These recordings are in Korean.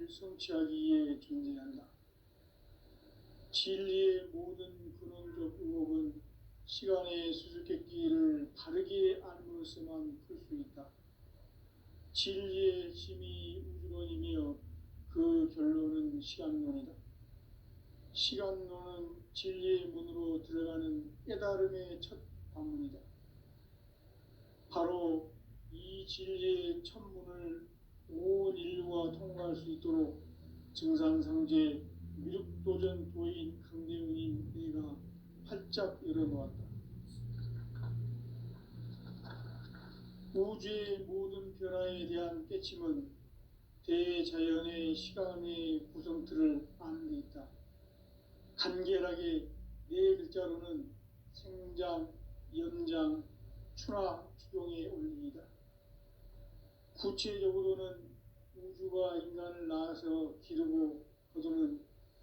진리를 성취하기 위해 존재한다. 진리의 모든 근원적 의혹은 시간의 수수께끼를 바르게 알므로서만 풀 수 있다. 진리의 힘이 우주론이며 그 결론은 시간론이다. 시간론은 진리의 문으로 들어가는 깨달음의 첫 방문이다. 바로 이 진리의 첫 문을 온 인류가 통과할 수 있도록 증산상제 미륵도전 도인 강대훈인 내가 활짝 열어놓았다. 우주의 모든 변화에 대한 깨침은 대자연의 시간의 구성틀을 아는 데 있다. 간결하게 네 글자로는 생장, 연장, 추나 추종의 원리이다. 구체적으로는 우주가 인간을 낳아서 기르고 거두는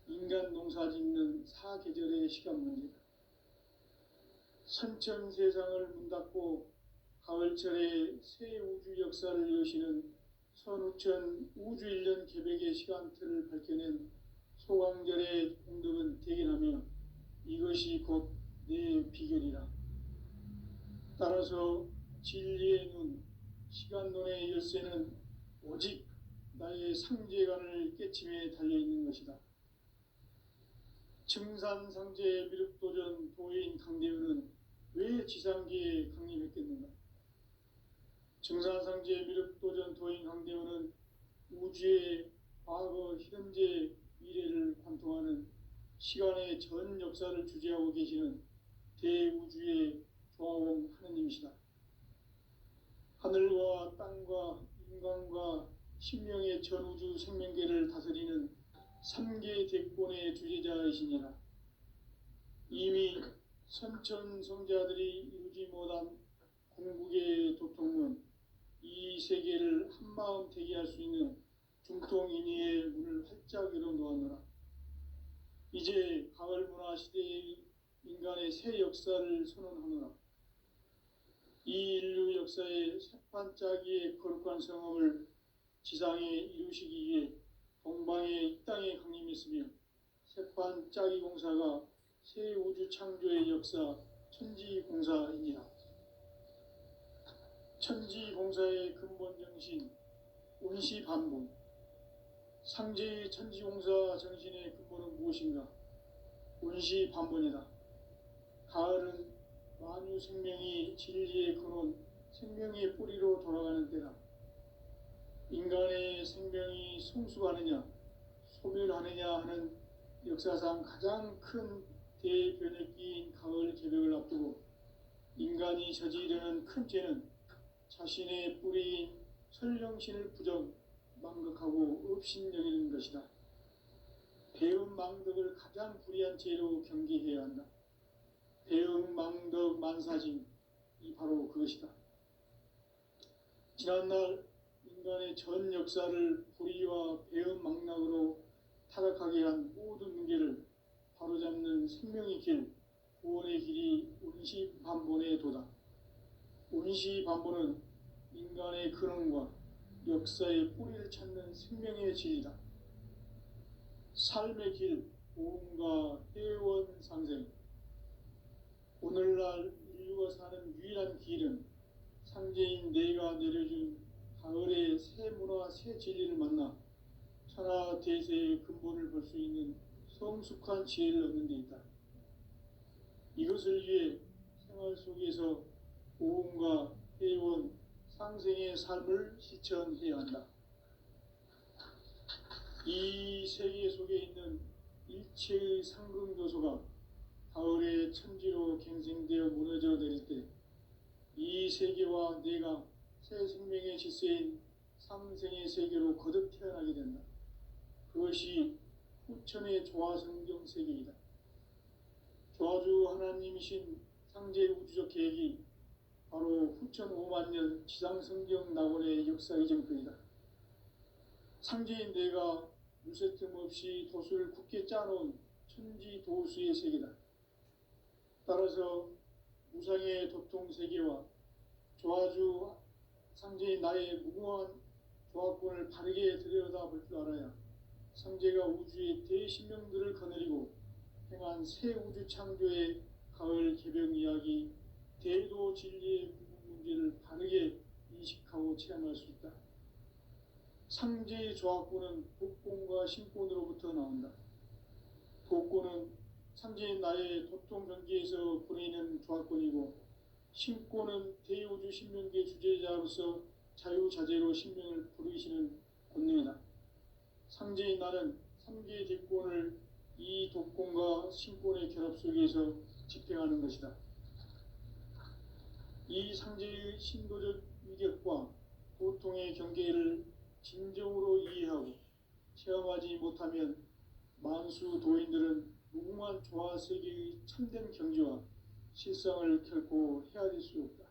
인간 농사 짓는 사계절의 시간 문제다. 선천 세상을 문 닫고 가을철에 새 우주 역사를 여시는 선우천 우주 1년 개백의 시간틀을 밝혀낸 소강절의 공덕은 대견하며 이것이 곧 내 비결이라. 따라서 진리의 눈, 시간론의 열쇠는 오직 나의 상제관을 깨침에 달려있는 것이다. 증산상제 미륵도전 도인 강대훈은 왜 지상계에 강림했겠는가? 증산상제 미륵도전 도인 강대훈은 우주의 과거, 현재, 미래를 관통하는 시간의 전 역사를 주재하고 계시는 대우주의 조화원 하느님이시다. 하늘과 땅과 인간과 신명의 전우주 생명계를 다스리는 3계 대권의 주재자이시니라. 이미 선천성자들이 이루지 못한 궁극의 도통문, 이 세계를 한마음 되게 할 수 있는 중통인의의 문을 활짝 열어놓았노라. 이제 가을 문화 시대의 인간의 새 역사를 선언하노라. 이 인류 역사의 새판짜기의 거룩한 성업을 지상에 이루시기 위해 동방의 이 땅에 강림했으며 새판짜기 공사가 새 우주 창조의 역사 천지공사이니라. 천지공사의 근본 정신 운시반분, 상제의 천지공사 정신의 근본은 무엇인가? 운시반분이다. 가을은 만유 생명이 진리의 근원, 생명의 뿌리로 돌아가는 때다. 인간의 생명이 성숙하느냐, 소멸하느냐 하는 역사상 가장 큰 대변혁기인 가을 개벽을 앞두고 인간이 저지르는 큰 죄는 자신의 뿌리인 설령신을 부정, 망극하고 업신여기는 것이다. 배은 망덕을 가장 불의한 죄로 경계해야 한다. 배은 망덕 만사징, 이 바로 그것이다. 지난날 인간의 전 역사를 불의와 배은 망락으로 타락하게 한 모든 문제를 바로잡는 생명의 길, 구원의 길이 운시반본의 도다. 운시반본은 인간의 근원과 역사의 뿌리를 찾는 생명의 진리다. 삶의 길, 보험과 회원 상생. 오늘날 인류가 사는 유일한 길은 상제인 내가 내려준 가을의 새 문화, 새 진리를 만나 천하 대세의 근본을 볼 수 있는 성숙한 지혜를 얻는 데 있다. 이것을 위해 생활 속에서 보험과 회원, 상생의 삶을 실천해야 한다. 이 세계 속에 있는 일체의 상승요소가 가을의 천지로 갱생되어 무너져 내릴 때 이 세계와 내가 새 생명의 질서인 상생의 세계로 거듭 태어나게 된다. 그것이 후천의 조화성경 세계이다. 조화주 하나님이신 상제 우주적 계획이 바로 후천 5만 년 지상성경 낙원의 역사 이정표이다. 상제인 내가 물새틈 없이 도수를 굳게 짜놓은 천지 도수의 세계다. 따라서 무상의 도통 세계와 조화주 상제인 나의 무궁한 조화권을 바르게 들여다볼 줄 알아야 상제가 우주의 대신명들을 거느리고 행한 새 우주 창조의 가을 개벽 이야기, 대도 진리의 문제를 바르게 인식하고 체험할 수 있다. 상제의 조합구는 복권과 신권으로부터 나온다. 복권은 상제의 나의 도통 경계에서 보내는 조합권이고, 신권은 대우주 신명계 주제자로서 자유자재로 신명을 부르시는 권능이다. 상제의 나는 3개의 대권을 이 독권과 신권의 결합 속에서 집행하는 것이다. 이 상제의 신도적 위격과 고통의 경계를 진정으로 이해하고 체험하지 못하면 만수 도인들은 무궁한 조화 세계의 참된 경지와 실상을 결코 헤아릴 수 없다.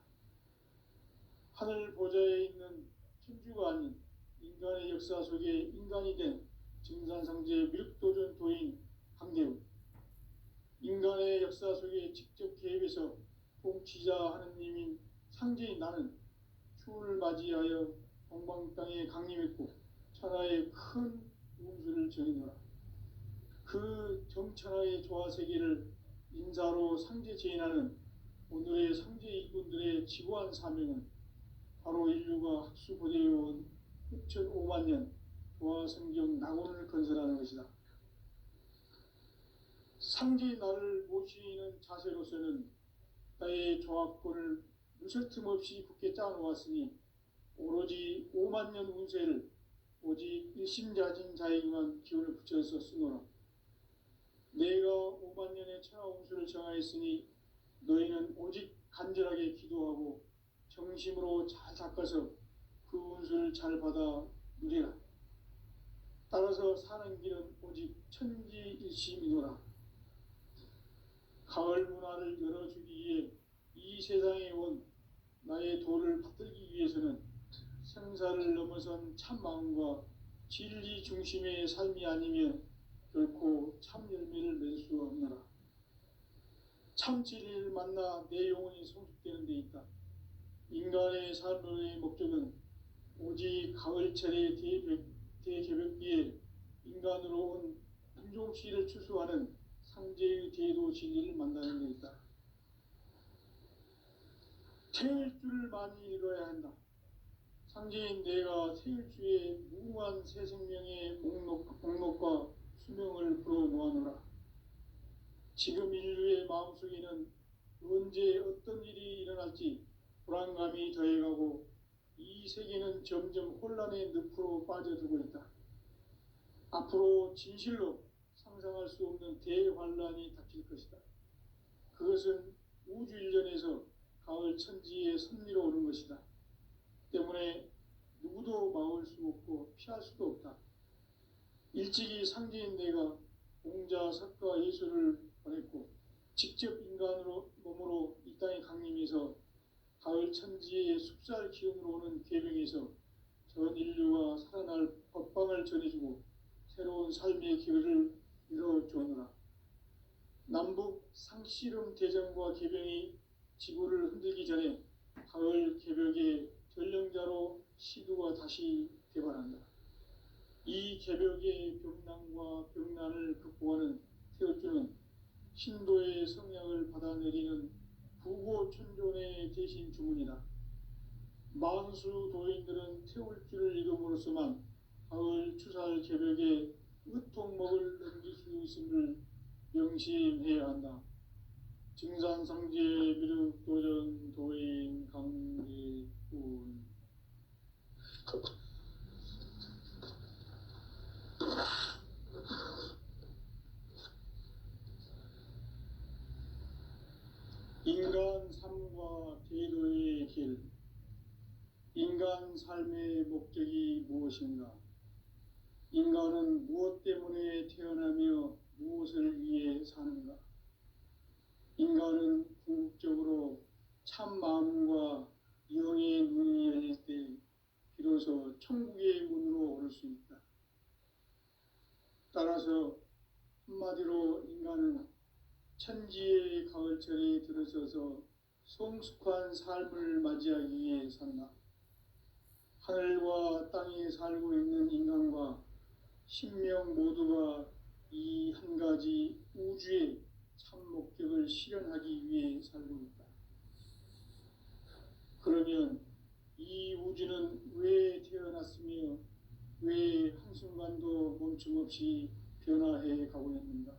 하늘 보좌에 있는 천주가 아닌 인간의 역사 속에 인간이 된 증산상제 미륵도전 도인 강대우, 인간의 역사 속에 직접 개입해서 통치자 하느님인 상제인 나는 추운을 맞이하여 동방 땅에 강림했고 천하의 큰 운수를 전이노라. 그 정천하의 조화세계를 인사로 상제 제인하는 오늘의 상제 일꾼들의 지구한 사명은 바로 인류가 학수고대해온 6,500만 년 조화성경 낙원을 건설하는 것이다. 상제의 나를 모시는 자세로서는 나의 조합권을 무설틈 없이 굳게 짜놓았으니 오로지 5만 년 운세를 오직 일심자진 자에게만 기운을 붙여서 쓰노라. 내가 5만 년의 천하 운수를 정하였으니 너희는 오직 간절하게 기도하고 정심으로 잘 닦아서 그 운수를 잘 받아 누리라. 따라서 사는 길은 오직 천지일심이노라. 가을 문화를 열어주기 위해 이 세상에 온 나의 도를 받들기 위해서는 생사를 넘어선 참 마음과 진리 중심의 삶이 아니면 결코 참 열매를 맺을 수 없노라. 참 진리를 만나 내 영혼이 성숙되는 데 있다. 인간의 삶의 목적은 오직 가을철의 대개벽기에 인간으로 온 인종시를 추수하는 상제의 대도 진리를 만나는 데 있다. 태울 줄을 많이 읽어야 한다. 상제인 내가 태울주의 무궁한 새 생명의 목록과 수명을 불어 모아노라. 지금 인류의 마음속에는 언제 어떤 일이 일어날지 불안감이 더해가고 이 세계는 점점 혼란의 늪으로 빠져들고 있다. 앞으로 진실로 상상할 수 없는 대환란이 닥칠 것이다. 그것은 우주 일련에서 가을 천지의 섭리로 오는 것이다. 때문에 누구도 막을 수 없고 피할 수도 없다. 일찍이 상제인 내가 공자, 석가, 예수를 보냈고 직접 인간으로 몸으로 이 땅에 강림해서 가을 천지의 숲살 기운으로 오는 계명에서 전 인류가 살아날 법방을 전해주고 새로운 삶의 길을 이뤄주느라. 남북 상씨름 대전과 개병이 지구를 흔들기 전에 가을 개벽의 전령자로 시두가 다시 개발한다. 이 개벽의 병난과 병난을 극복하는 태울주는 신도의 성향을 받아내리는 부고천존의 대신 주문이다. 만수 도인들은 태울주를 이름으로서만 가을 추살 개벽의 의통목을 넘길 수 있음을 명심해야 한다. 증산상제 미륵도전 도인 강대군. 인간 삶과 제도의 길. 인간 삶의 목적이 무엇인가? 인간은 무엇 때문에 태어나며 무엇을 위해 사는가? 인간은 궁극적으로 참 마음과 영의 문이 열릴 때 비로소 천국의 문으로 오를 수 있다. 따라서 한마디로 인간은 천지의 가을철에 들어서서 성숙한 삶을 맞이하기 위해 산다. 하늘과 땅에 살고 있는 인간과 신명 모두가 이 한 가지 우주의 참 목적을 실현하기 위해 살고 있다. 그러면 이 우주는 왜 태어났으며 왜 한순간도 멈춤없이 변화해 가고 있는가?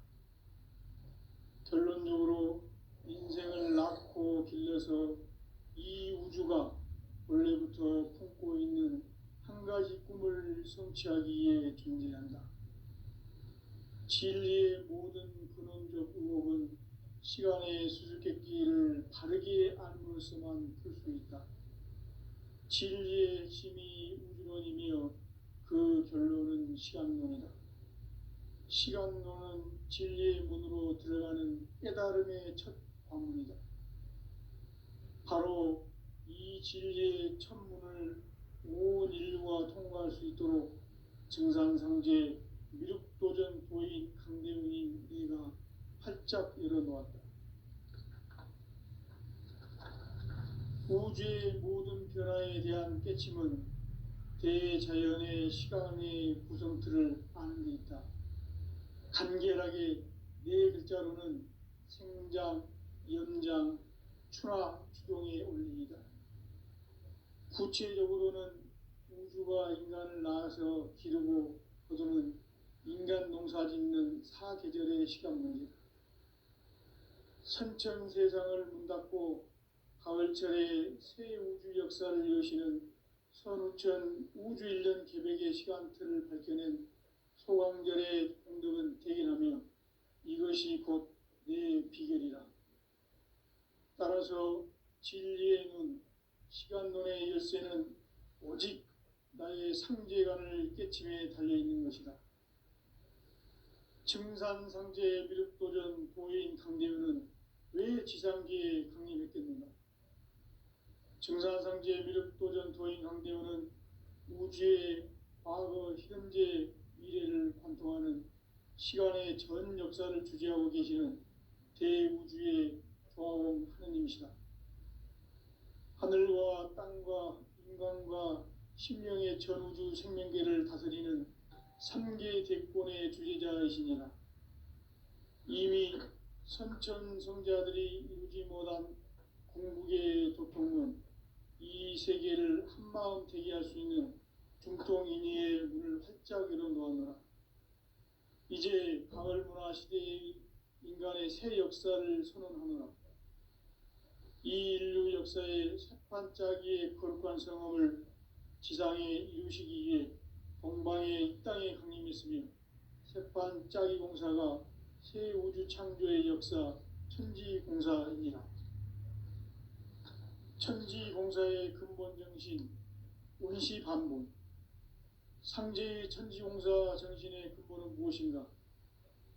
결론적으로 인생을 낳고 길러서 이 우주가 원래부터 품고 있는 한 가지 꿈을 성취하기 위해 존재한다. 진리의 모든 근원적 의혹은 시간의 수수께끼를 바르게 알므로서만 풀 수 있다. 진리의 핵심이 우주론이며 그 결론은 시간론이다. 시간론은 진리의 문으로 들어가는 깨달음의 첫 관문이다. 바로 이 진리의 첫 문을 온 인류가 통과할 수 있도록 증산상제 미륵도전 도인 강대웅인 네가 활짝 열어놓았다. 우주의 모든 변화에 대한 깨침은 대자연의 시간의 구성틀을 아는 데 있다. 간결하게 네 글자로는 생장, 연장, 추나 추동의 원리이다. 구체적으로는 우주가 인간을 낳아서 기르고 거두는 인간 농사 짓는 사계절의 시간 문제다. 선천 세상을 문 닫고 가을철에 새 우주 역사를 여시는 선우천 우주 1년 계백의 시간틀을 밝혀낸 소강절의 공덕은 대견하며 이것이 곧 내 비결이라. 따라서 진리의 눈, 시간론의 열쇠는 오직 나의 상제관을 깨침에 달려있는 것이다. 증산상제 미륵도전 도인 강대우는 왜 지상계에 강림했겠는가? 증산상제 미륵도전 도인 강대우는 우주의 과거, 현재, 미래를 관통하는 시간의 전 역사를 주재하고 계시는 대우주의 조화원 하느님이시다. 하늘과 땅과 인간과 신명의 전우주 생명계를 다스리는 3개 대권의 주재자이시니라. 이미 선천성자들이 이루지 못한 궁극의 도통은 이 세계를 한마음 되게 할 수 있는 중통인의의 문을 활짝 열어놓았노라. 이제 가을 문화 시대의 인간의 새 역사를 선언하노라. 이 인류 역사의 새판짜기의 거룩한 성험을 지상에 이루시기 위해 동방의 이 땅에 강림했으며 새판짜기 공사가 새 우주 창조의 역사 천지공사이니라. 천지공사의 근본 정신 운시반본. 상제의 천지공사 정신의 근본은 무엇인가?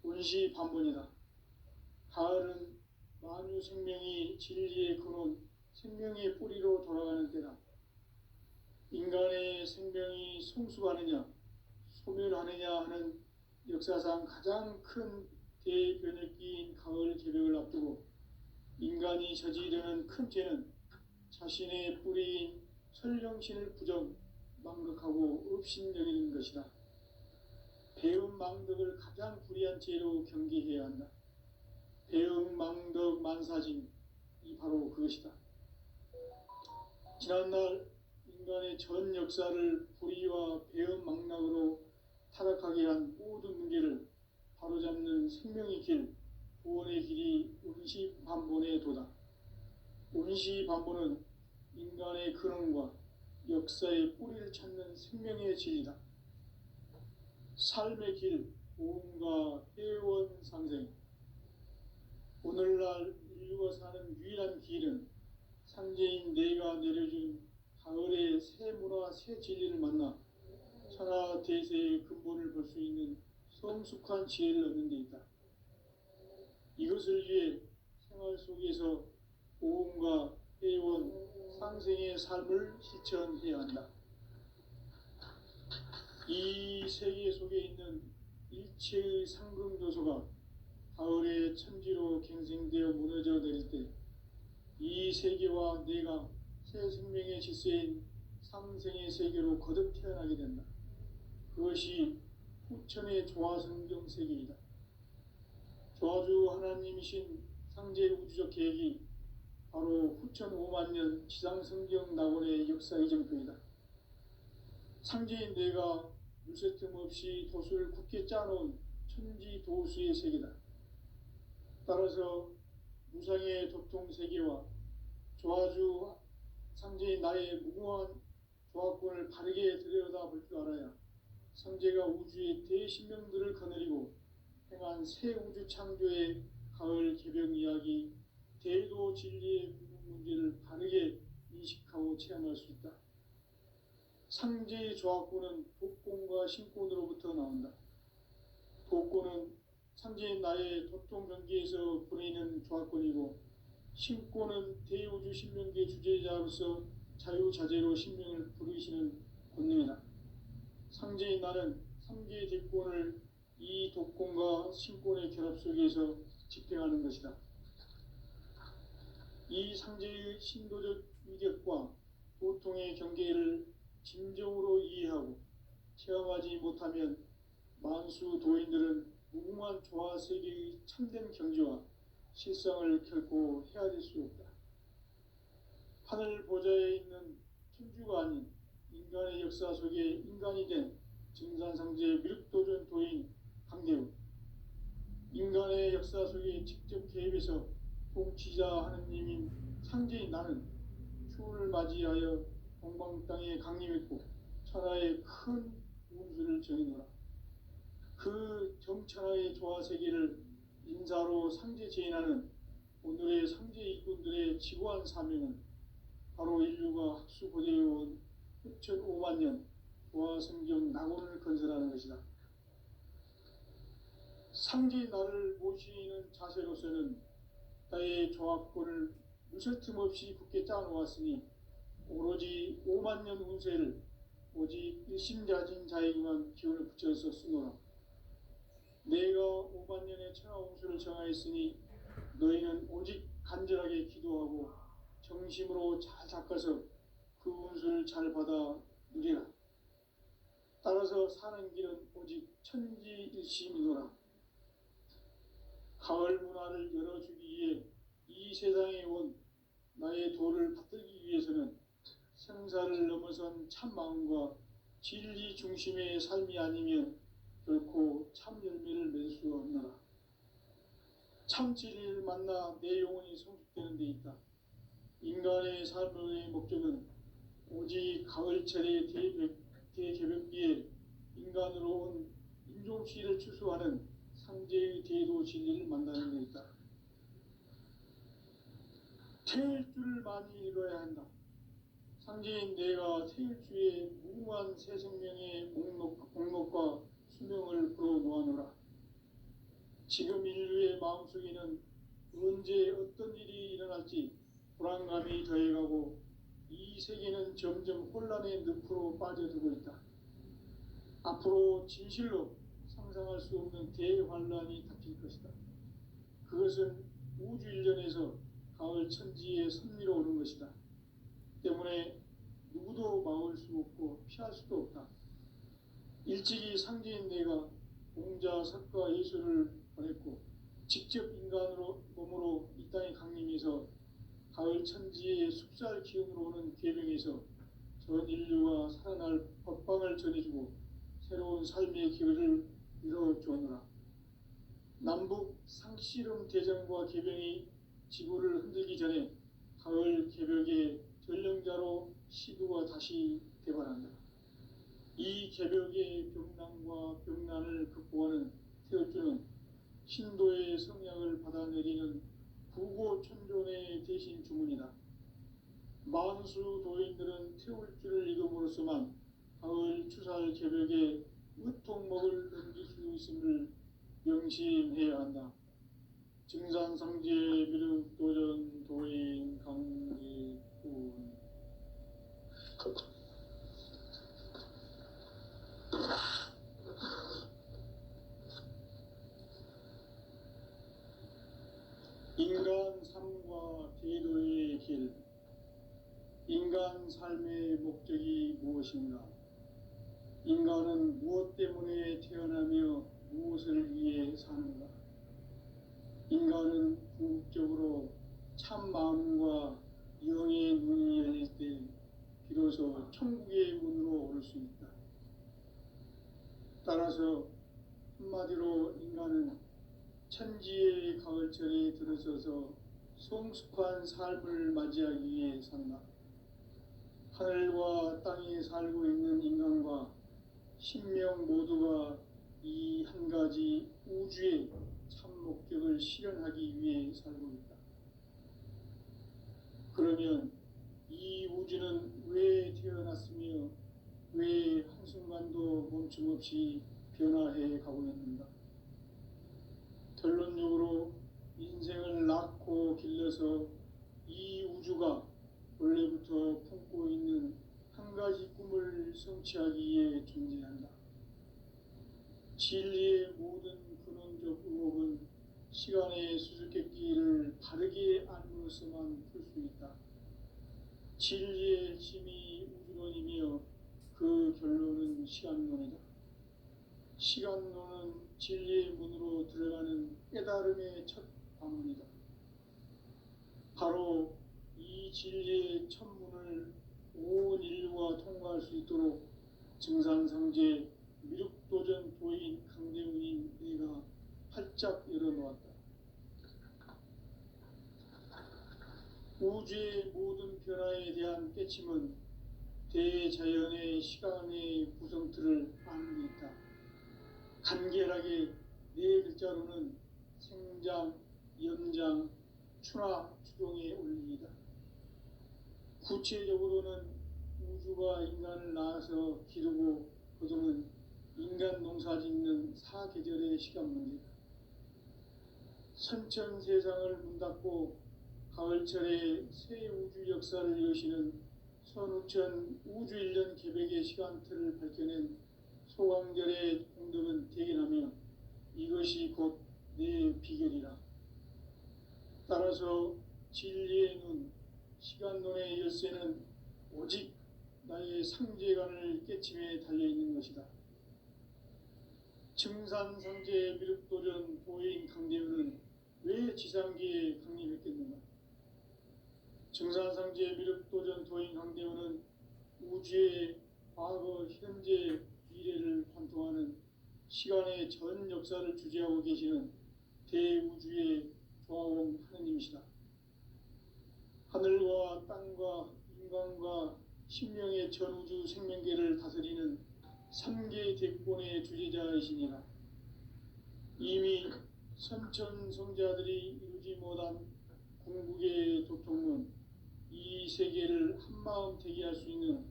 운시반본이다. 가을은 만유 생명이 진리의 근원, 생명의 뿌리로 돌아가는 때다. 인간의 생명이 성숙하느냐, 소멸하느냐 하는 역사상 가장 큰 대변혁기인 가을 개벽을 앞두고 인간이 저지르는 큰 죄는 자신의 뿌리인 설령신을 부정, 망극하고 업신여기는 것이다. 배음 망덕을 가장 불의한 죄로 경계해야 한다. 배음 망덕 만사진, 이 바로 그것이다. 지난날 인간의 전 역사를 불의와 배음 망락으로 타락하게 한 모든 문제를 바로잡는 생명의 길, 구원의 길이 운시반본의 도다. 운시반본은 인간의 근원과 역사의 뿌리를 찾는 생명의 진리다. 삶의 길, 보험과 회원 상생. 오늘날 인류가 사는 유일한 길은 상제인 내가 내려준 가을의 새 문화, 새 진리를 만나 천하 대세의 근본을 볼 수 있는 성숙한 지혜를 얻는 데 있다. 이것을 위해 생활 속에서 보험과 회원, 상생의 삶을 실천해야 한다. 이 세계 속에 있는 일체의 상금조소가 가을의 천지로 갱생되어 무너져 내릴 때 이 세계와 내가 새 생명의 질서인 상생의 세계로 거듭 태어나게 된다. 그것이 후천의 조화성경 세계이다. 조화주 하나님이신 상제 우주적 계획이 바로 후천 5만 년 지상성경 낙원의 역사 이정표이다. 상제인 내가 물새 틈 없이 도수를 굳게 짜놓은 천지 도수의 세계다. 따라서 무상의 도통 세계와 조화주 상제인 나의 무궁한 조화권을 바르게 들여다볼 줄 알아야 상제가 우주의 대신명들을 거느리고 행한 새 우주 창조의 가을 개벽 이야기, 대도 진리의 궁극 문제를 바르게 인식하고 체험할 수 있다. 상제의 조화권은 독권과 신권으로부터 나온다. 독권은 상제인 나의 도통 경계에서 보내는 조화권이고, 신권은 대우주 신명계 주제자로서 자유자재로 신명을 부르시는 권능이다. 상제인 나는 3개의 대권을 이 독권과 신권의 결합 속에서 집행하는 것이다. 이 상제의 신도적 위력과 도통의 경계를 진정으로 이해하고 체험하지 못하면 만수 도인들은 무궁한 조화 세계의 참된 경지와 실상을 결코 헤아릴 수 없다. 하늘 보좌에 있는 천주가 아닌 인간의 역사 속에 인간이 된 증산상제 미륵도전 도인 강대우, 인간의 역사 속에 직접 개입해서 통치자 하느님인 상제인 나는 추운을 맞이하여 동방 땅에 강림했고 천하의 큰 운수를 정해노라. 그 정천하의 조화 세계를 인사로 상제 제인하는 오늘의 상제 일꾼들의 지구한 사명은 바로 인류가 학수고대해온 후천 5만 년 조화 성경 낙원을 건설하는 것이다. 상제의 나를 모시는 자세로서는 나의 조화권을 무쇠 틈 없이 굳게 짜놓았으니 오로지 5만 년 운세를 오직 일심자진 자에게만 기운을 붙여서 쓰노라. 내가 5만 년의 천하 운수를 정하였으니 너희는 오직 간절하게 기도하고 정심으로 잘 닦아서 그 운수를 잘 받아 누리라. 따라서 사는 길은 오직 천지일심이노라. 가을 문화를 열어주기 위해 이 세상에 온 나의 도를 받들기 위해서는 생사를 넘어선 참 마음과 진리 중심의 삶이 아니면 결코 참 열매를 맺을 수 없노라. 참 진리를 만나 내 영혼이 성숙되는 데 있다. 인간의 삶의 목적은 오직 가을철의 대개벽기에 인간으로 온 인종시를 추수하는 상제의 대도 진리를 만나는 데 있다. 태일주를 많이 읽어야 한다. 상제인 내가 태일주의 무궁한 새 생명의 목록과 수명을 불어놓아노라. 지금 인류의 마음속에는 언제 어떤 일이 일어날지 불안감이 더해가고 이 세계는 점점 혼란의 늪으로 빠져들고 있다. 앞으로 진실로 상상할 수 없는 대환란이 닥칠 것이다. 그것은 우주 일련에서 가을 천지의 섭리로 오는 것이다. 때문에 누구도 막을 수 없고 피할 수도 없다. 일찍이 상제인 내가 공자, 석가, 예수를 보냈고 직접 인간으로 몸으로 이 땅에 강림해서 가을 천지의 숲살 기운으로 오는 계명에서 전 인류가 살아날 법방을 전해주고 새로운 삶의 길을 이뤄주었노라. 남북 상씨름 대전과 개병이 지구를 흔들기 전에 가을 개벽의 전령자로 시두가 다시 대발한다. 이 개벽의 병난과 병난을 극복하는 태울주는 신도의 성약을 받아내리는 구고천존의 대신 주문이다. 만수 도인들은 태울주를 읽음으로써만 가을 추살 개벽에 의통목을 넘길 수 있음을 명심해야 한다. 증산상제 미륵도전 도인 강제군. 인간 삶과 제도의 길. 인간 삶의 목적이 무엇인가? 인간은 무엇 때문에 태어나며 무엇을 위해 사는가? 인간은 궁극적으로 참 마음과 영의 눈이 열릴 때 비로소 천국의 문으로 올 수 있다. 따라서 한마디로 인간은 천지의 가을철에 들어서서 성숙한 삶을 맞이하기 위해 산다. 하늘과 땅에 살고 있는 인간과 신명 모두가 이 한 가지 우주의 참 목적을 실현하기 위해 살고 있다. 그러면 이 우주는 왜 태어났으며 왜 한순간도 멈춤없이 변화해 가고 있는가? 결론적으로 인생을 낳고 길러서 이 우주가 원래부터 품고 있는 한 가지 꿈을 성취하기 위해 존재한다. 진리의 모든 근원적 의혹은 시간의 수수께끼를 바르게 알므로서만 풀 수 있다. 진리의 핵심이 우주론이며 그 결론은 시간론이다. 시간론은 진리의 문으로 들어가는 깨달음의 첫 방문이다. 바로 이 진리의 첫 문을 온 인류가 통과할 수 있도록 증산상제 미륵도전 도인 강대훈인 내가 활짝 열어놓았다. 우주의 모든 변화에 대한 깨침은 대자연의 시간의 구성틀을 아는 데 있다. 간결하게 네 글자로는 생장, 연장, 추나 추동의 원리이다. 구체적으로는 우주가 인간을 낳아서 기르고 거두는 인간 농사 짓는 사계절의 시간 문제다. 선천 세상을 문 닫고 가을철에 새 우주 역사를 여시는 선우천 우주 1년 계백의 시간틀을 밝혀낸 소강절의 공덕은 대견하며 이것이 곧 내 비결이라. 따라서 진리의 눈, 시간론의 열쇠는 오직 나의 상제관을 깨침에 달려있는 것이다. 증산상제 미륵도전 도인 강대훈은 왜 지상기에 강림했겠는가? 증산상제 미륵도전 도인 강대훈은 우주의 과거, 현재, 미래를 관통하는 시간의 전 역사를 주재하고 계시는 대우주의 조화원 하느님이시다. 하늘과 땅과 인간과 신명의 전우주 생명계를 다스리는 3개 대권의 주제자이시니라. 이미 선천성자들이 이루지 못한 궁극의 도통문, 이 세계를 한마음 되게 할 수 있는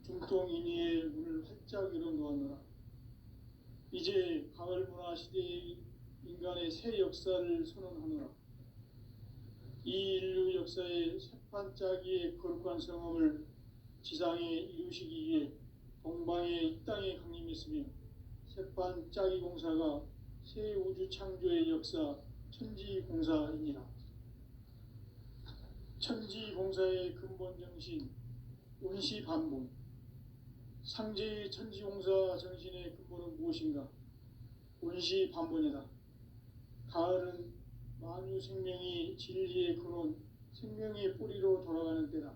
중통인의의 문을 활짝 열어놓았노라. 이제 가을 문화 시대의 인간의 새 역사를 선언하노라. 이 인류 역사의 새판짜기의 거룩한 성험을 지상에 이루시기 위해 동방의 이 땅에 강림했으며 새판짜기 공사가 새 우주 창조의 역사 천지공사이니라. 천지공사의 근본 정신 운시반본. 상제의 천지공사 정신의 근본은 무엇인가? 운시반본이다. 가을은 만유 생명이 진리의 근원, 생명의 뿌리로 돌아가는 때다.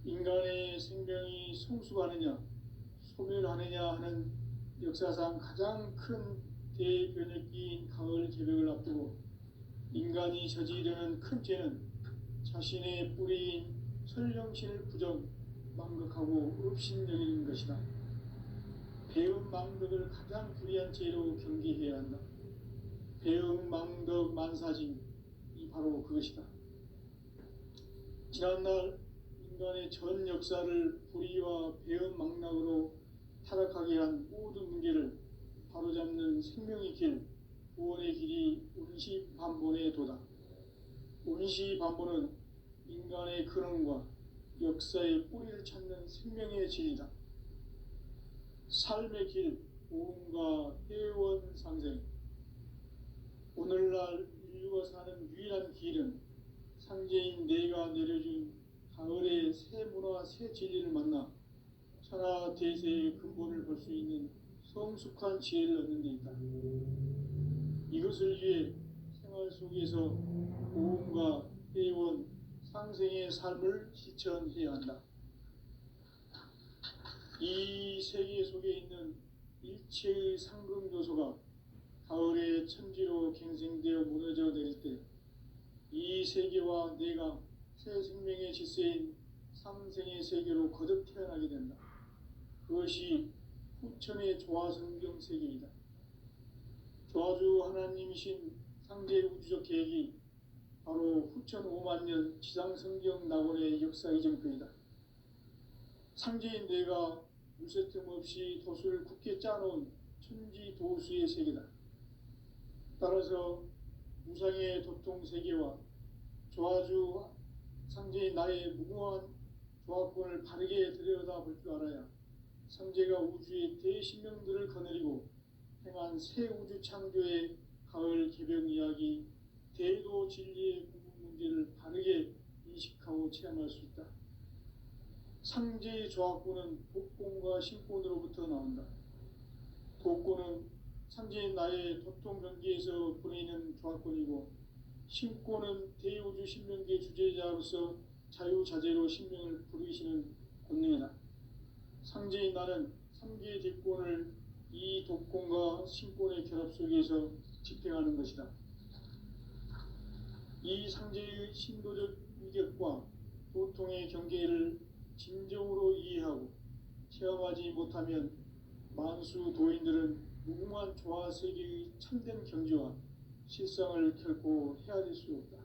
인간의 생명이 성숙하느냐, 소멸하느냐 하는 역사상 가장 큰 대변혁기인 가을 개벽을 앞두고 인간이 저지르는 큰 죄는 자신의 뿌리인 설령신을 부정, 망극하고 업신여기는 것이다. 배은 망덕을 가장 불의한 죄로 경계해야 한다. 배은 망덕 만사징이 바로 그것이다. 지난날 인간의 전 역사를 불의와 배은 망락으로 타락하게 한 모든 문제를 바로잡는 생명의 길, 구원의 길이 운시반본의 도다. 운시반본은 인간의 근원과 역사의 뿌리를 찾는 생명의 진리다. 삶의 길, 보험과 회원 상생. 오늘날 인류가 사는 유일한 길은 상제인 내가 내려준 가을의 새 문화, 새 진리를 만나 천하 천하 대세의 근본을 볼 수 있는 성숙한 지혜를 얻는 데 있다. 이것을 위해 생활 속에서 고음과 회원, 상생의 삶을 실천해야 한다. 이 세계 속에 있는 일체의 상금 요소가 가을의 천지로 갱생되어 무너져 내릴 때 이 세계와 내가 새 생명의 질서인 상생의 세계로 거듭 태어나게 된다. 그것이 후천의 조화성경 세계이다. 조화주 하나님이신 상제 우주적 계획이 바로 후천 5만 년 지상성경 낙원의 역사 이정표이다. 상제인 내가 물새틈 없이 도수를 굳게 짜놓은 천지 도수의 세계다. 따라서 무상의 도통 세계와 조화주 상제인 나의 무궁한 조화권을 바르게 들여다볼 줄 알아야 상제가 우주의 대신명들을 거느리고 행한 새 우주 창조의 가을 개병 이야기, 대도 진리의 구분 문제를 바르게 인식하고 체험할 수 있다. 상제의 조화권은 독권과 신권으로부터 나온다. 독권은 상제인 나의 도통 경계에서 보내는 조화권이고, 신권은 대우주 신명계 주제자로서 자유자재로 신명을 부르시는 권능이다. 상제인 나는 3개의 대권을 이 독권과 신권의 결합 속에서 집행하는 것이다. 이 상제의 신도적 위격과 도통의 경계를 진정으로 이해하고 체험하지 못하면 만수 도인들은 무궁한 조화 세계의 참된 경지와 실상을 결코 헤아릴 수 없다.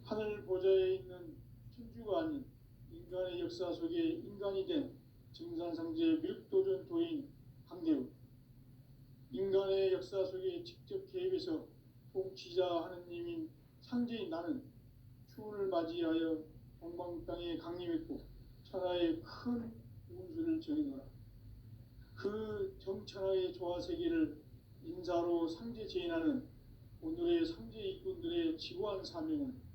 하늘 보좌에 있는 천주가 아닌 인간의 역사 속에 인간이 된 증산상제 밀도전 도인 강대우, 인간의 역사 속에 직접 개입해서 통치자 하느님인 상제인 나는 추운을 맞이하여 동방 땅에 강림했고 천하의 큰 운수를 정해놓으라. 그 정천하의 조화세계를 인사로 상제 제인하는 오늘의 상제 일꾼들의 지구한 사명은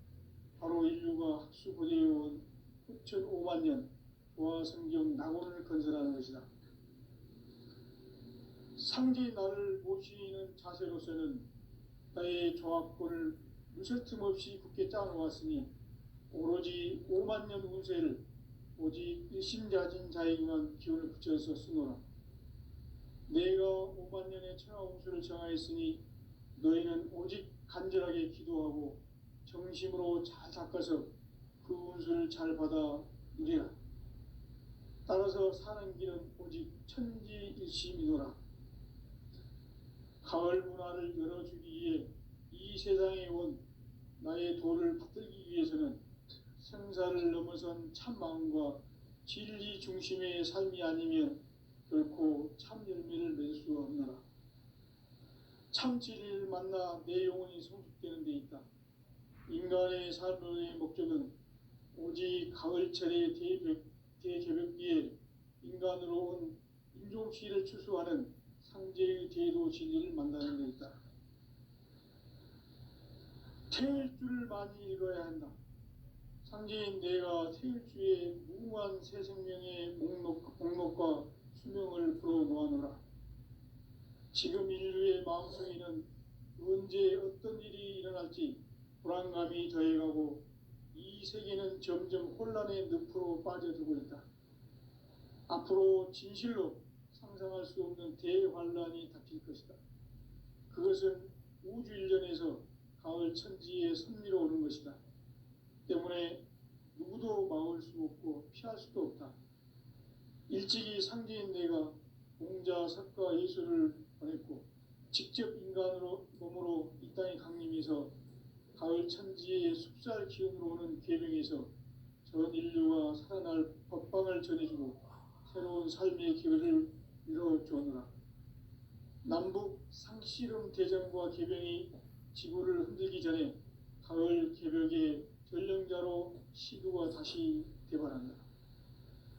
바로 인류가 학수고대해온 후천 5만 년 조화성경 낙원을 건설하는 것이다. 상제 나를 모시는 자세로서는 나의 조화권을 무설틈 없이 굳게 짜놓았으니 오로지 5만 년 운세를 오직 일심자진 자에게만 기운을 붙여서 쓰노라. 내가 5만 년의 천하 운수를 정하였으니 너희는 오직 간절하게 기도하고 정심으로 잘 닦아서 그 운수를 잘 받아 누리라. 따라서 사는 길은 오직 천지일심이노라. 가을 문화를 열어주기 위해 이 세상에 온 나의 도를 받들기 위해서는 생사를 넘어선 참마음과 진리 중심의 삶이 아니면 결코 참 열매를 맺을 수 없노라. 참 진리를 만나 내 영혼이 성숙되는 데 있다. 인간의 삶의 목적은 오직 가을철의 대개벽기에 인간으로 온 인종시를 추수하는 상제의 대도 진리를 만나는 데 있다. 태일주를 많이 읽어야 한다. 상제인 내가 태일주의 무궁한 새 생명의 목록과 수명을 풀어놓아노라. 지금 인류의 마음속에는 언제 어떤 일이 일어날지 불안감이 더해가고 이 세계는 점점 혼란의 늪으로 빠져들고 있다. 앞으로 진실로 상상할 수 없는 대환란이 닥칠 것이다. 그것은 우주 일련에서 가을 천지의 섭리로 오는 것이다. 때문에 누구도 막을 수 없고 피할 수도 없다. 일찍이 상제인 내가 공자, 석가, 예수를 보냈고 직접 인간으로 몸으로 이 땅에 강림해서 가을 천지의 숲살 기운으로 오는 계명에서 전 인류가 살아날 법방을 전해주고 새로운 삶의 기회를 이뤄주오노라. 남북 상씨름 대전과 개병이 지구를 흔들기 전에 가을 개벽의 전령자로 시도가 다시 대발한다.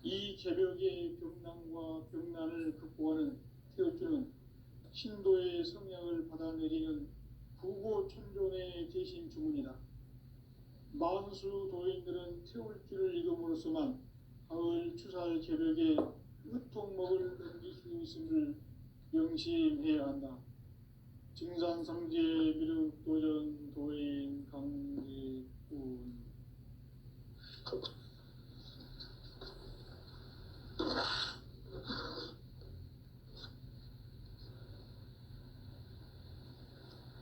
이 개벽의 병난과 병난을 극복하는 태울주는 신도의 성향을 받아내리는 부고천존의 대신 주문이다. 만수 도인들은 태울주를 읽음으로써만 가을 추살 개벽의 있음을 명심해야 한다. 증산상제 미륵도전 도인 강제군.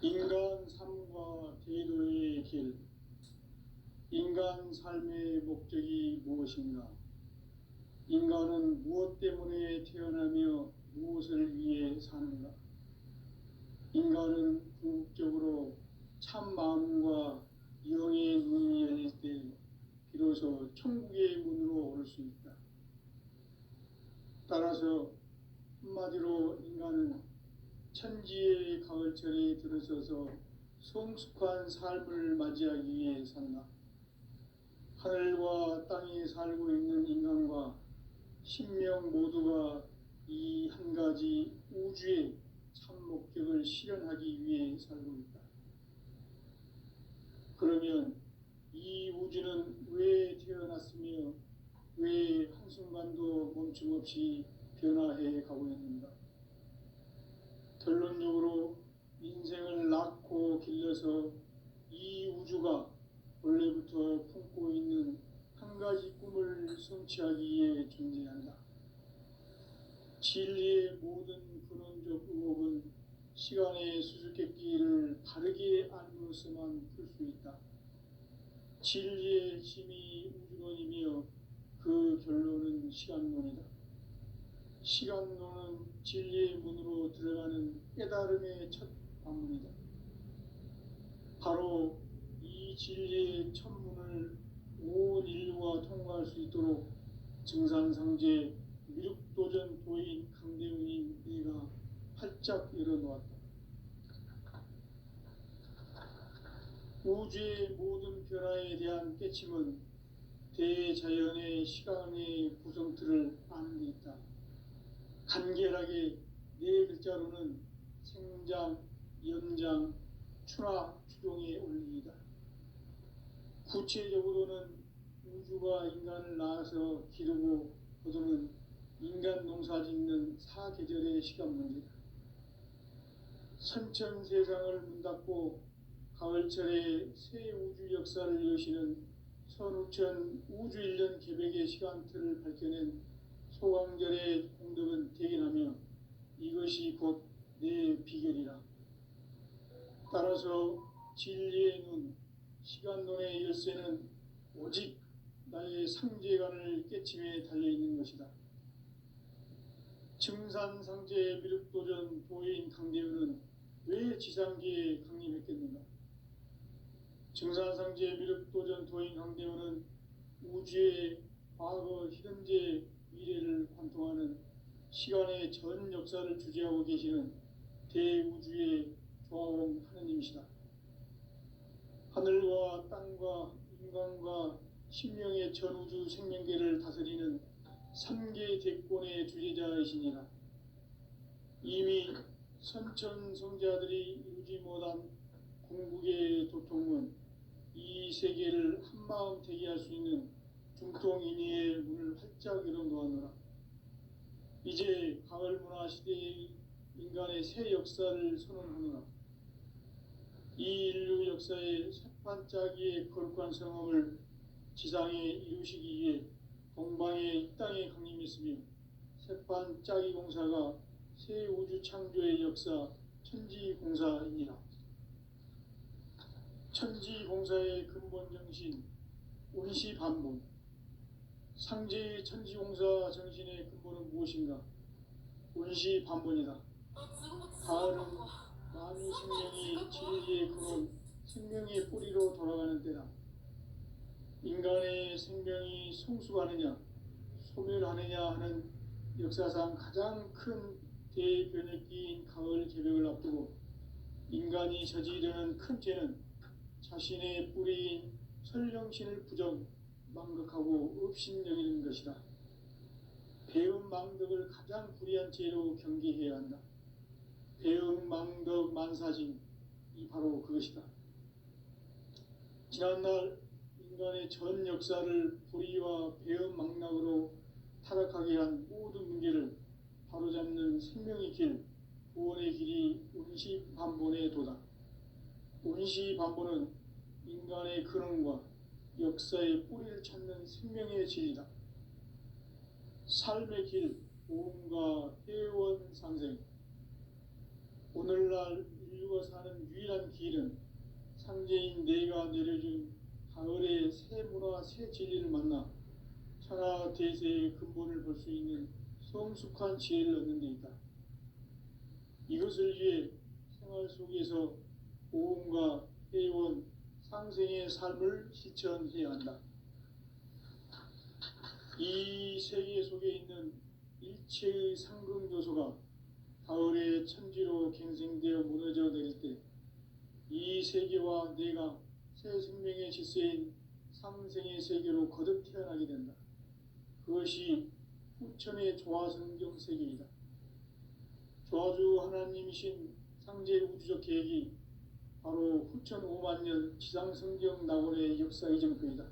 인간 삶과 대도의 길. 인간 삶의 목적이 무엇인가? 인간은 무엇 때문에 태어나며 무엇을 위해 사는가? 인간은 궁극적으로 참 마음과 영의 눈이 열릴 때 비로소 천국의 문으로 오를 수 있다. 따라서 한마디로 인간은 천지의 가을철에 들어서서 성숙한 삶을 맞이하기 위해 산다. 하늘과 땅에 살고 있는 인간과 신명 모두가 이 한 가지 우주의 참 목적을 실현하기 위해 살고 있다. 그러면 이 우주는 왜 태어났으며 왜 한순간도 멈춤없이 변화해 가고 있는가? 결론적으로 인생을 낳고 길러서 이 우주가 원래부터 품고 있는 한 가지 꿈을 성취하기 위해 존재한다. 진리의 모든 근원적 의혹은 시간의 수수께끼를 바르게 알므로서만 풀 수 있다. 진리의 핵심이 우주론이며 그 결론은 시간론이다. 시간론은 진리의 문으로 들어가는 깨달음의 첫 관문이다. 바로 이 진리의 첫 문을 온 인류가 통과할 수 있도록 증산상제 미륵도전 도인 강대웅인 네가 활짝 열어놓았다. 우주의 모든 변화에 대한 깨침은 대자연의 시간의 구성틀을 아는 데 있다. 간결하게 네 글자로는 생장, 연장, 추나 추종의 원리이다. 구체적으로는 우주가 인간을 낳아서 기르고 거두는 인간 농사 짓는 사계절의 시간 문제다. 선천 세상을 문 닫고 가을철에 새 우주 역사를 여시는 선우천 우주 1년 개백의 시간틀을 밝혀낸 소강절의 공덕은 대견하며 이것이 곧 내 비결이라. 따라서 진리의 눈, 시간론의 열쇠는 오직 나의 상제관을 깨침에 달려있는 것이다. 증산상제 미륵도전 도인 강대우는 왜 지상계에 강림했겠는가? 증산상제 미륵도전 도인 강대우는 우주의 과거, 현재, 미래를 관통하는 시간의 전 역사를 주재하고 계시는 대우주의 조화원 하느님이시다. 하늘과 땅과 인간과 신명의 전우주 생명계를 다스리는 3계 대권의 주재자이시니라. 이미 선천성자들이 이루지 못한 궁극의 도통은 이 세계를 한마음 되게 할 수 있는 중통인의의 문을 활짝 열어놓았노라. 이제 가을 문화 시대의 인간의 새 역사를 선언하노라. 이 인류 역사의 새판짜기의 거룩한 성험을 지상에 이루시기 위해 동방의 이 땅에 강림했으며 새판짜기 공사가 새 우주 창조의 역사 천지공사이니라. 천지공사의 근본 정신 운시반본. 상제의 천지공사 정신의 근본은 무엇인가? 운시반본이다. 가을은 만유 생명이 진리의 근원, 생명의 뿌리로 돌아가는 때다. 인간의 생명이 성숙하느냐, 소멸하느냐 하는 역사상 가장 큰 대변혁기인 가을 개벽을 앞두고 인간이 저지르는 큰 죄는 자신의 뿌리인 설령신을 부정, 망극하고 업신여기는 것이다. 배움 망덕을 가장 불의한 죄로 경계해야 한다. 배움 망덕 만사징, 이 바로 그것이다. 지난날 인간의 전 역사를 불의와 배움 망락으로 타락하게 한 모든 문제를 바로잡는 생명의 길, 구원의 길이 운시반본에 도다. 운시반본은 인간의 근원과 역사의 뿌리를 찾는 생명의 진리다. 삶의 길, 오음과 회원 상생. 오늘날 인류가 사는 유일한 길은 상제인 내가 내려준 가을의 새 문화, 새 진리를 만나 천하 대세의 근본을 볼 수 있는 성숙한 지혜를 얻는 데 있다. 이것을 위해 생활 속에서 오음과 회원, 상생의 삶을 실천해야 한다. 이 세계 속에 있는 일체의 상승요소가 가을의 천지로 갱생되어 무너져 내릴 때 이 세계와 내가 새 생명의 질서인 상생의 세계로 거듭 태어나게 된다. 그것이 후천의 조화성경 세계이다. 조화주 하나님이신 상제 우주적 계획이 바로 후천 5만 년 지상성경 낙원의 역사 이정표이다.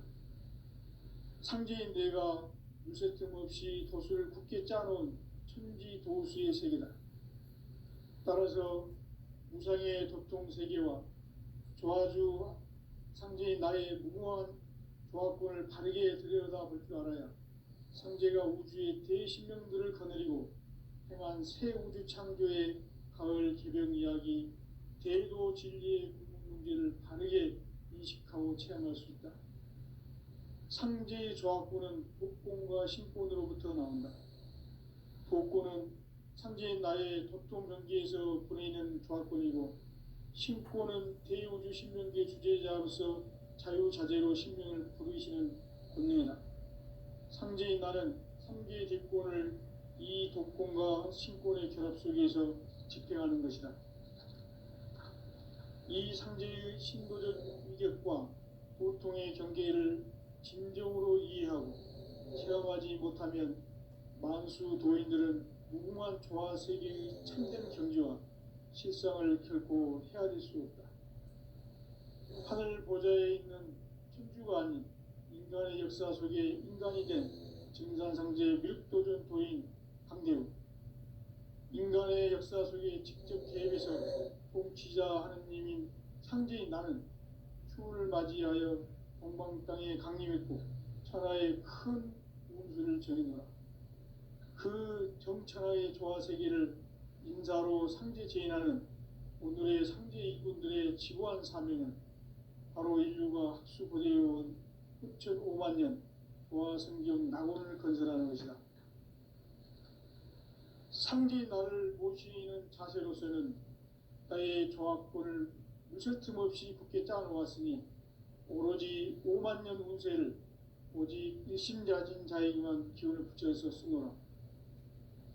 상제인 내가 물새틈 없이 도수를 굳게 짜놓은 천지 도수의 세계다. 따라서 무상의 도통 세계와 조화주 상제인 나의 무궁한 조화권을 바르게 들여다볼 줄 알아야 상제가 우주의 대신명들을 거느리고 행한 새 우주 창조의 가을 개병 이야기, 대도 진리의 궁극 문제를 바르게 인식하고 체험할 수 있다. 상제의 조화권은 복권과 신권으로부터 나온다. 복권은 상제인 나의 도통 경계에서 보내는 조화권이고, 신권은 대우주 신명계 주제자로서 자유자재로 신명을 부르시는 권능이다. 상제인 나는 3개의 대권을 이 독권과 신권의 결합 속에서 집행하는 것이다. 이 상제의 신도적 위격과 도통의 경계를 진정으로 이해하고 체험하지 못하면 만수 도인들은 무궁한 조화 세계의 참된 경지와 실상을 결코 헤아릴 수 없다. 하늘 보좌에 있는 천주가 아닌 인간의 역사 속에 인간이 된 증산상제 밀도전 도인 강대우, 인간의 역사 속에 직접 개입해서 통치자 하느님인 상제인 나는 추를 맞이하여 동방 땅에 강림했고 천하의 큰 운수를 정해노라. 그 정천하의 조화 세계를 인사로 상제 제인하는 오늘의 상제 이군들의 지구한 사명은 바로 인류가 학수고대해온 후천 5만 년 조화 성경 낙원을 건설하는 것이다. 상제인 나를 모시는 자세로서는 나의 조화권을 무설틈 없이 굳게 짜놓았으니 오로지 5만 년 운세를 오직 일심자진 자에게만 기운을 붙여서 쓰노라.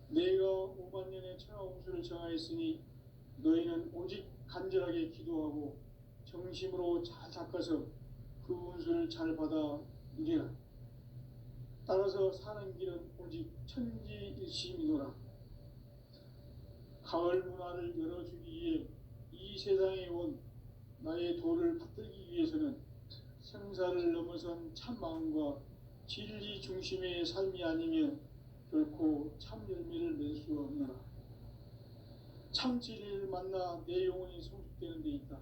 내가 5만 년의 천하 운수를 정하였으니 너희는 오직 간절하게 기도하고 정심으로 잘 닦아서 그 운수를 잘 받아 누리라. 따라서 사는 길은 오직 천지일심이노라. 가을 문화를 열어주기 위해 이 세상에 온 나의 도를 받들기 위해서는 생사를 넘어선 참 마음과 진리 중심의 삶이 아니면 결코 참 열매를 낼 수 없노라. 참 진리를 만나 내 영혼이 성숙되는 데 있다.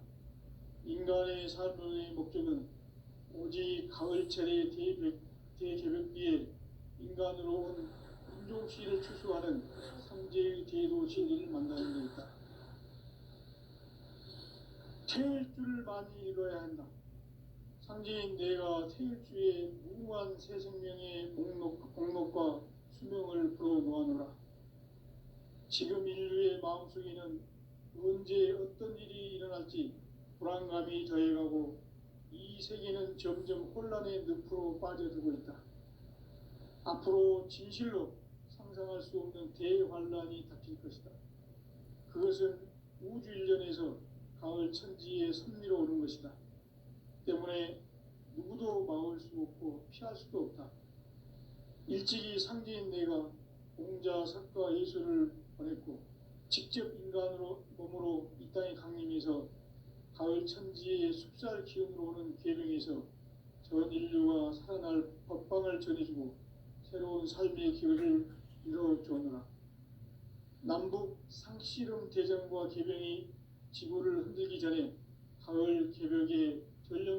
인간의 삶의 목적은 오직 가을철의 대개벽비에 인간으로 온 인종시를 추수하는 상제의 대도 진리를 만나는 데 있다. 태일주를 많이 읽어야 한다. 상제인 내가 태일주의 무궁한 새 생명의 목록과 수명을 풀어놓아노라. 지금 인류의 마음속에는 언제 어떤 일이 일어날지 불안감이 더해가고 이 세계는 점점 혼란의 늪으로 빠져들고 있다. 앞으로 진실로 상상할 수 없는 대환란이 닥칠 것이다. 그것은 우주 일련에서 가을 천지의 섭리로 오는 것이다. 때문에 누구도 막을 수 없고 피할 수도 없다. 일찍이 상제인 내가 공자, 석가, 예수를 보냈고 직접 인간으로 몸으로 이 땅에 강림해서 가을 천지의 숲살 기운으로 오는 계명에서 전 인류가 살아날 법방을 전해주고 새로운 삶의 기회를 이뤄주었노라. 남북 상씨름 대전과 개병이 지구를 흔들기 전에